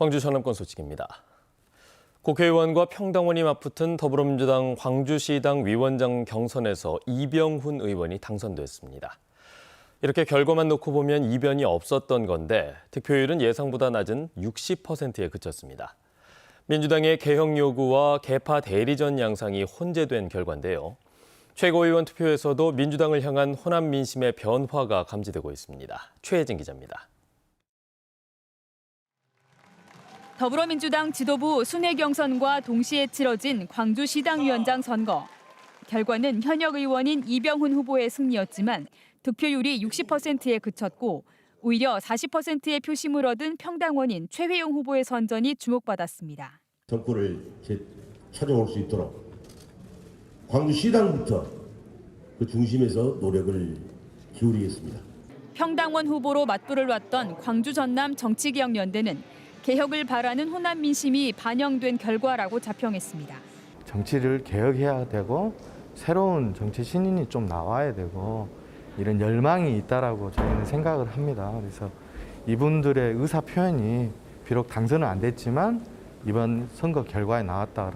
광주 전남권 소식입니다. 국회의원과 평당원이 맞붙은 더불어민주당 광주시당 위원장 경선에서 이병훈 의원이 당선됐습니다. 이렇게 결과만 놓고 보면 이변이 없었던 건데 득표율은 예상보다 낮은 60%에 그쳤습니다. 민주당의 개혁 요구와 개파 대리전 양상이 혼재된 결과인데요. 최고위원 투표에서도 민주당을 향한 호남 민심의 변화가 감지되고 있습니다. 최혜진 기자입니다. 더불어민주당 지도부 순회 경선과 동시에 치러진 광주시당위원장 선거. 결과는 현역 의원인 이병훈 후보의 승리였지만 득표율이 60%에 그쳤고 오히려 40%의 표심을 얻은 평당원인 최회용 후보의 선전이 주목받았습니다. 정권을 찾아올 수 있도록 광주시당부터 그 중심에서 노력을 기울이겠습니다. 평당원 후보로 맞불을 놨던 광주 전남 정치개혁연대는 개혁을 바라는 호남 민심이 반영된 결과라고 자평했습니다. 정치를 개혁해야 되고 새로운 정치 신인이 좀 나와야 되고 이런 열망이 있다라고 저희는 생각을 합니다. 그래서 이분들의 의사 표현이 비록 당선은 안 됐지만 이번 선거 결과에 나왔다.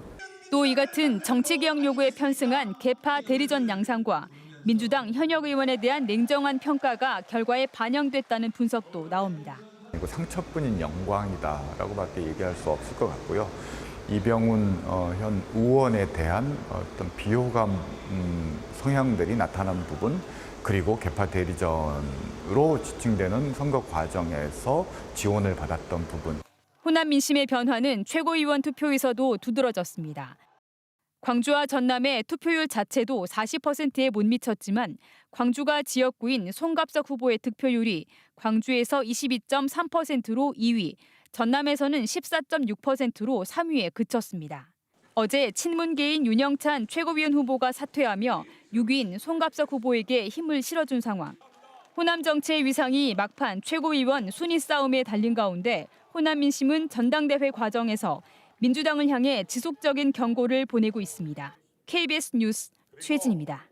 또 이 같은 정치개혁 요구에 편승한 개파 대리전 양상과 민주당 현역 의원에 대한 냉정한 평가가 결과에 반영됐다는 분석도 나옵니다. 상처뿐인 영광이다라고밖에 얘기할 수 없을 것 같고요. 이병훈 현 의원에 대한 어떤 비호감 성향들이 나타난 부분, 그리고 개파 대리전으로 지칭되는 선거 과정에서 지원을 받았던 부분. 호남 민심의 변화는 최고위원 투표에서도 두드러졌습니다. 광주와 전남의 투표율 자체도 40%에 못 미쳤지만 광주가 지역구인 송갑석 후보의 득표율이 광주에서 22.3%로 2위, 전남에서는 14.6%로 3위에 그쳤습니다. 어제 친문계인 윤영찬 최고위원 후보가 사퇴하며 6위인 송갑석 후보에게 힘을 실어준 상황. 호남 정치의 위상이 막판 최고위원 순위 싸움에 달린 가운데 호남 민심은 전당대회 과정에서 민주당을 향해 지속적인 경고를 보내고 있습니다. KBS 뉴스 최진입니다.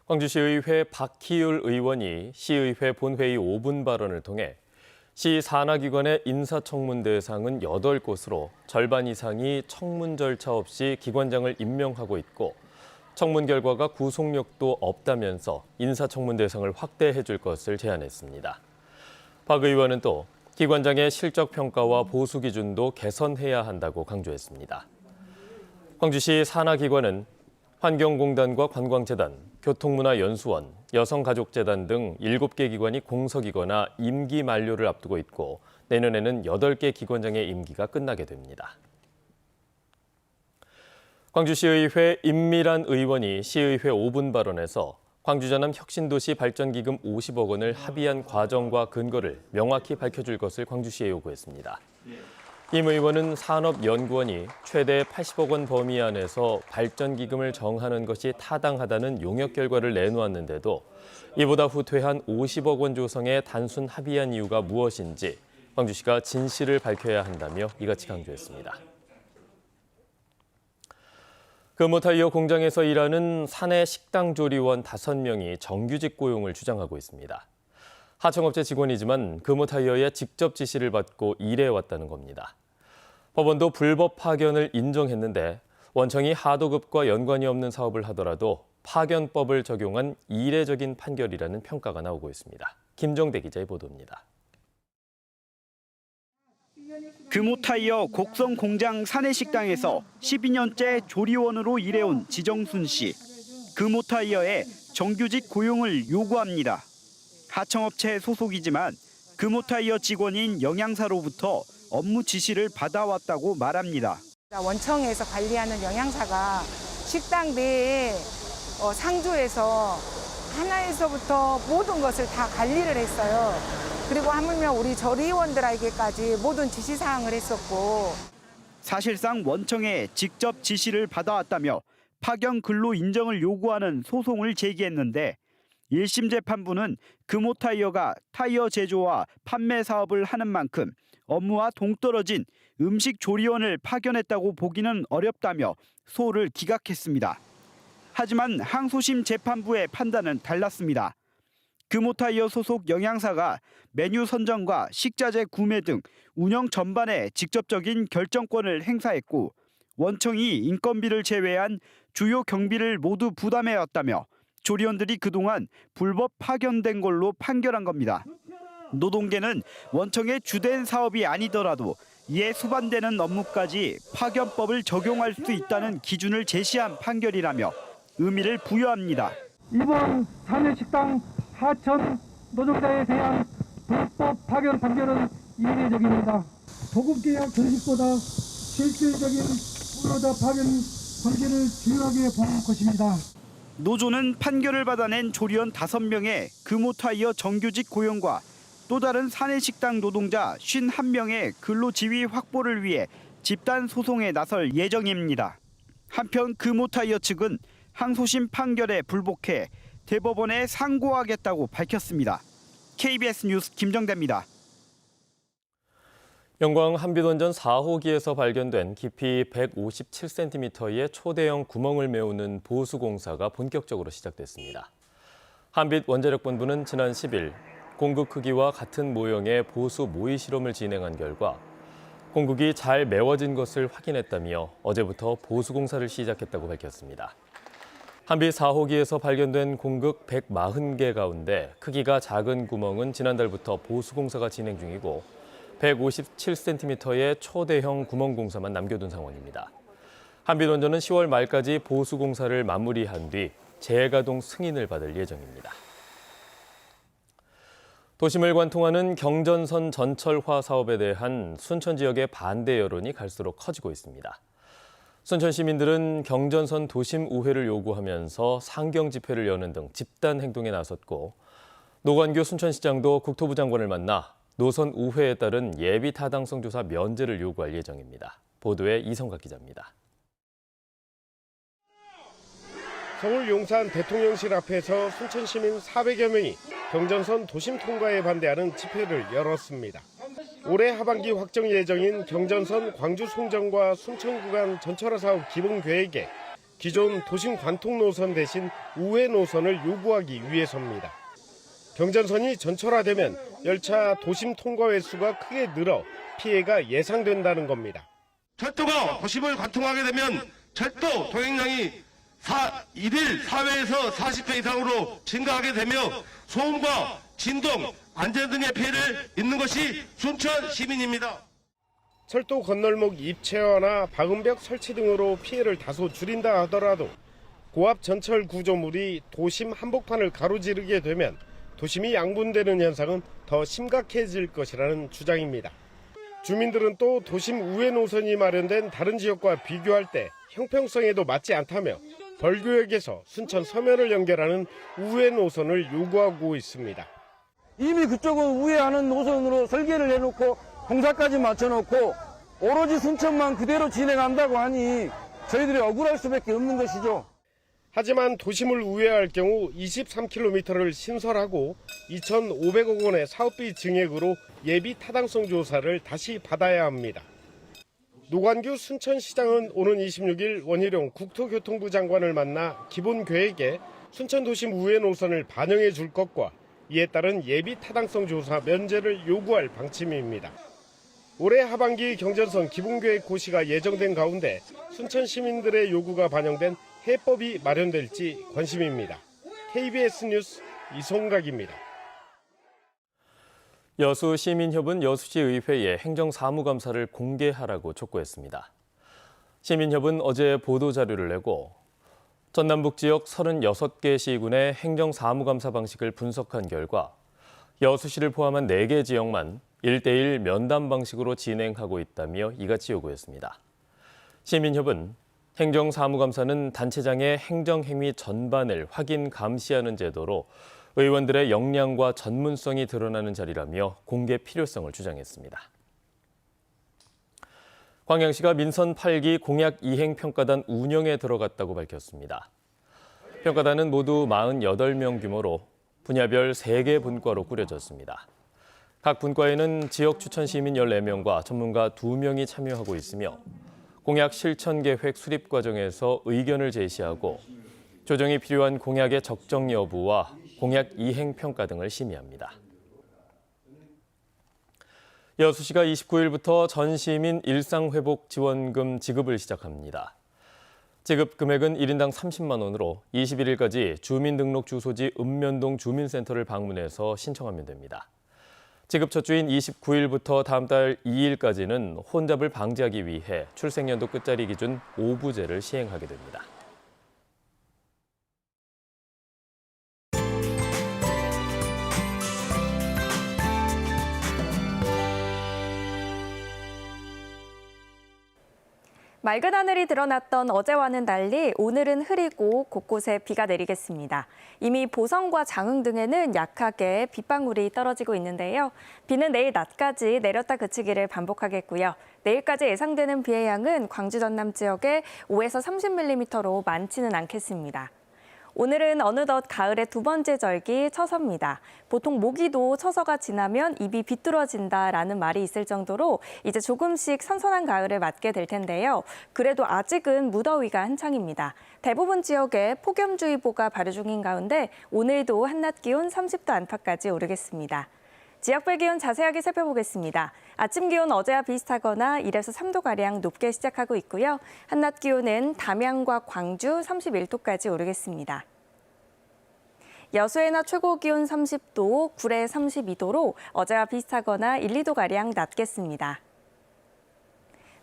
광주시의회 박희율 의원이 시의회 본회의 5분 발언을 통해 시 산하기관의 인사청문 대상은 8곳으로 절반 이상이 청문 절차 없이 기관장을 임명하고 있고 청문 결과가 구속력도 없다면서 인사청문 대상을 확대해 줄 것을 제안했습니다. 박 의원은 또 기관장의 실적 평가와 보수 기준도 개선해야 한다고 강조했습니다. 광주시 산하기관은 환경공단과 관광재단, 교통문화연수원, 여성가족재단 등 7개 기관이 공석이거나 임기 만료를 앞두고 있고 내년에는 8개 기관장의 임기가 끝나게 됩니다. 광주시의회 임미란 의원이 시의회 5분 발언에서 광주 전남 혁신도시 발전기금 50억 원을 합의한 과정과 근거를 명확히 밝혀줄 것을 광주시에 요구했습니다. 임 의원은 산업연구원이 최대 80억 원 범위 안에서 발전기금을 정하는 것이 타당하다는 용역 결과를 내놓았는데도 이보다 후퇴한 50억 원 조성에 단순 합의한 이유가 무엇인지 광주시가 진실을 밝혀야 한다며 이같이 강조했습니다. 금호타이어 공장에서 일하는 사내 식당 조리원 5명이 정규직 고용을 주장하고 있습니다. 하청업체 직원이지만 금호타이어의 직접 지시를 받고 일해왔다는 겁니다. 법원도 불법 파견을 인정했는데 원청이 하도급과 연관이 없는 사업을 하더라도 파견법을 적용한 이례적인 판결이라는 평가가 나오고 있습니다. 김정대 기자의 보도입니다. 금호타이어 곡성 공장 사내식당에서 12년째 조리원으로 일해온 지정순 씨. 금호타이어에 정규직 고용을 요구합니다. 하청업체 소속이지만 금호타이어 직원인 영양사로부터 업무 지시를 받아왔다고 말합니다. 원청에서 관리하는 영양사가 식당 내에 상주에서 하나에서부터 모든 것을 다 관리를 했어요. 그리고 하물며 우리 조리원들에게까지 모든 지시사항을 했었고. 사실상 원청에 직접 지시를 받아왔다며 파견 근로 인정을 요구하는 소송을 제기했는데 1심 재판부는 금호타이어가 타이어 제조와 판매 사업을 하는 만큼 업무와 동떨어진 음식 조리원을 파견했다고 보기는 어렵다며 소를 기각했습니다. 하지만 항소심 재판부의 판단은 달랐습니다. 금호타이어 소속 영양사가 메뉴 선정과 식자재 구매 등 운영 전반에 직접적인 결정권을 행사했고 원청이 인건비를 제외한 주요 경비를 모두 부담해왔다며 조리원들이 그동안 불법 파견된 걸로 판결한 겁니다. 노동계는 원청의 주된 사업이 아니더라도 이에 수반되는 업무까지 파견법을 적용할 수 있다는 기준을 제시한 판결이라며 의미를 부여합니다. 이번 사내식당 하천 노동자에 대한 불법 파견 판결은 이례적입니다. 도급계약 전식보다 실질적인 노동자 파견 관계를 중요하게 본 것입니다. 노조는 판결을 받아낸 조리원 5명의 금호타이어 정규직 고용과 또 다른 사내식당 노동자 51명의 근로지위 확보를 위해 집단 소송에 나설 예정입니다. 한편 금호타이어 측은 항소심 판결에 불복해 대법원에 상고하겠다고 밝혔습니다. KBS 뉴스 김정대입니다. 영광 한빛원전 4호기에서 발견된 깊이 157cm의 초대형 구멍을 메우는 보수공사가 본격적으로 시작됐습니다. 한빛원자력본부는 지난 10일 공극 크기와 같은 모형의 보수 모의 실험을 진행한 결과 공극이 잘 메워진 것을 확인했다며 어제부터 보수공사를 시작했다고 밝혔습니다. 한빛 4호기에서 발견된 공극 140개 가운데 크기가 작은 구멍은 지난달부터 보수공사가 진행 중이고 157cm의 초대형 구멍공사만 남겨둔 상황입니다. 한빛원전은 10월 말까지 보수공사를 마무리한 뒤 재가동 승인을 받을 예정입니다. 도심을 관통하는 경전선 전철화 사업에 대한 순천 지역의 반대 여론이 갈수록 커지고 있습니다. 순천 시민들은 경전선 도심 우회를 요구하면서 상경 집회를 여는 등 집단 행동에 나섰고 노관규 순천시장도 국토부 장관을 만나 노선 우회에 따른 예비 타당성 조사 면제를 요구할 예정입니다. 보도에 이성각 기자입니다. 서울 용산 대통령실 앞에서 순천 시민 400여 명이 경전선 도심 통과에 반대하는 집회를 열었습니다. 올해 하반기 확정 예정인 경전선 광주 송정과 순천 구간 전철화 사업 기본 계획에 기존 도심 관통 노선 대신 우회 노선을 요구하기 위해서입니다. 경전선이 전철화되면 열차 도심 통과 횟수가 크게 늘어 피해가 예상된다는 겁니다. 철도가 도심을 관통하게 되면 철도 통행량이 1일 4회에서 40회 이상으로 증가하게 되며 소음과 진동, 안전 등의 피해를 입는 것이 순천 시민입니다. 철도 건널목 입체화나 방음벽 설치 등으로 피해를 다소 줄인다 하더라도 고압 전철 구조물이 도심 한복판을 가로지르게 되면 도심이 양분되는 현상은 더 심각해질 것이라는 주장입니다. 주민들은 또 도심 우회 노선이 마련된 다른 지역과 비교할 때 형평성에도 맞지 않다며 벌교역에서 순천 서면을 연결하는 우회 노선을 요구하고 있습니다. 이미 그쪽은 우회하는 노선으로 설계를 해놓고 공사까지 맞춰놓고 오로지 순천만 그대로 진행한다고 하니 저희들이 억울할 수밖에 없는 것이죠. 하지만 도심을 우회할 경우 23km를 신설하고 2,500억 원의 사업비 증액으로 예비 타당성 조사를 다시 받아야 합니다. 노관규 순천시장은 오는 26일 원희룡 국토교통부 장관을 만나 기본 계획에 순천 도심 우회 노선을 반영해 줄 것과 이에 따른 예비 타당성 조사 면제를 요구할 방침입니다. 올해 하반기 경전선 기본계획 고시가 예정된 가운데 순천 시민들의 요구가 반영된 해법이 마련될지 관심입니다. KBS 뉴스 이성각입니다. 여수시민협은 여수시의회에 행정사무감사를 공개하라고 촉구했습니다. 시민협은 어제 보도자료를 내고 전남북 지역 36개 시군의 행정사무감사 방식을 분석한 결과 여수시를 포함한 4개 지역만 1:1 면담 방식으로 진행하고 있다며 이같이 요구했습니다. 시민협은 행정사무감사는 단체장의 행정행위 전반을 확인 감시하는 제도로 의원들의 역량과 전문성이 드러나는 자리라며 공개 필요성을 주장했습니다. 광양시가 민선 8기 공약 이행평가단 운영에 들어갔다고 밝혔습니다. 평가단은 모두 48명 규모로 분야별 3개 분과로 꾸려졌습니다. 각 분과에는 지역 추천 시민 14명과 전문가 2명이 참여하고 있으며 공약 실천 계획 수립 과정에서 의견을 제시하고 조정이 필요한 공약의 적정 여부와 공약 이행 평가 등을 심의합니다. 여수시가 29일부터 전시민 일상회복지원금 지급을 시작합니다. 지급 금액은 1인당 30만 원으로 21일까지 주민등록주소지 읍면동 주민센터를 방문해서 신청하면 됩니다. 지급 첫 주인 29일부터 다음 달 2일까지는 혼잡을 방지하기 위해 출생연도 끝자리 기준 5부제를 시행하게 됩니다. 맑은 하늘이 드러났던 어제와는 달리 오늘은 흐리고 곳곳에 비가 내리겠습니다. 이미 보성과 장흥 등에는 약하게 빗방울이 떨어지고 있는데요. 비는 내일 낮까지 내렸다 그치기를 반복하겠고요. 내일까지 예상되는 비의 양은 광주 전남 지역에 5에서 30mm로 많지는 않겠습니다. 오늘은 어느덧 가을의 두 번째 절기 처서입니다. 보통 모기도 처서가 지나면 입이 비뚤어진다라는 말이 있을 정도로 이제 조금씩 선선한 가을을 맞게 될 텐데요. 그래도 아직은 무더위가 한창입니다. 대부분 지역에 폭염주의보가 발효 중인 가운데 오늘도 한낮 기온 30도 안팎까지 오르겠습니다. 지역별 기온 자세하게 살펴보겠습니다. 아침 기온 어제와 비슷하거나 1에서 3도가량 높게 시작하고 있고요. 한낮 기온은 담양과 광주 31도까지 오르겠습니다. 여수의 낮 최고 기온 30도, 구례 32도로 어제와 비슷하거나 1, 2도가량 낮겠습니다.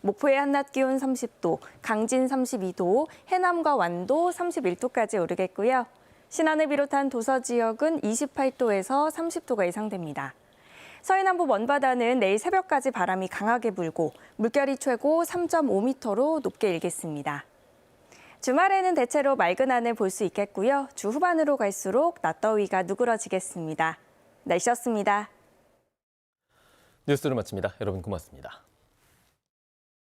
목포의 한낮 기온 30도, 강진 32도, 해남과 완도 31도까지 오르겠고요. 신안을 비롯한 도서 지역은 28도에서 30도가 예상됩니다. 서해남부 먼바다는 내일 새벽까지 바람이 강하게 불고 물결이 최고 3.5m로 높게 일겠습니다. 주말에는 대체로 맑은 하늘 볼 수 있겠고요. 주 후반으로 갈수록 낮더위가 누그러지겠습니다. 날씨였습니다. 뉴스를 마칩니다. 여러분 고맙습니다.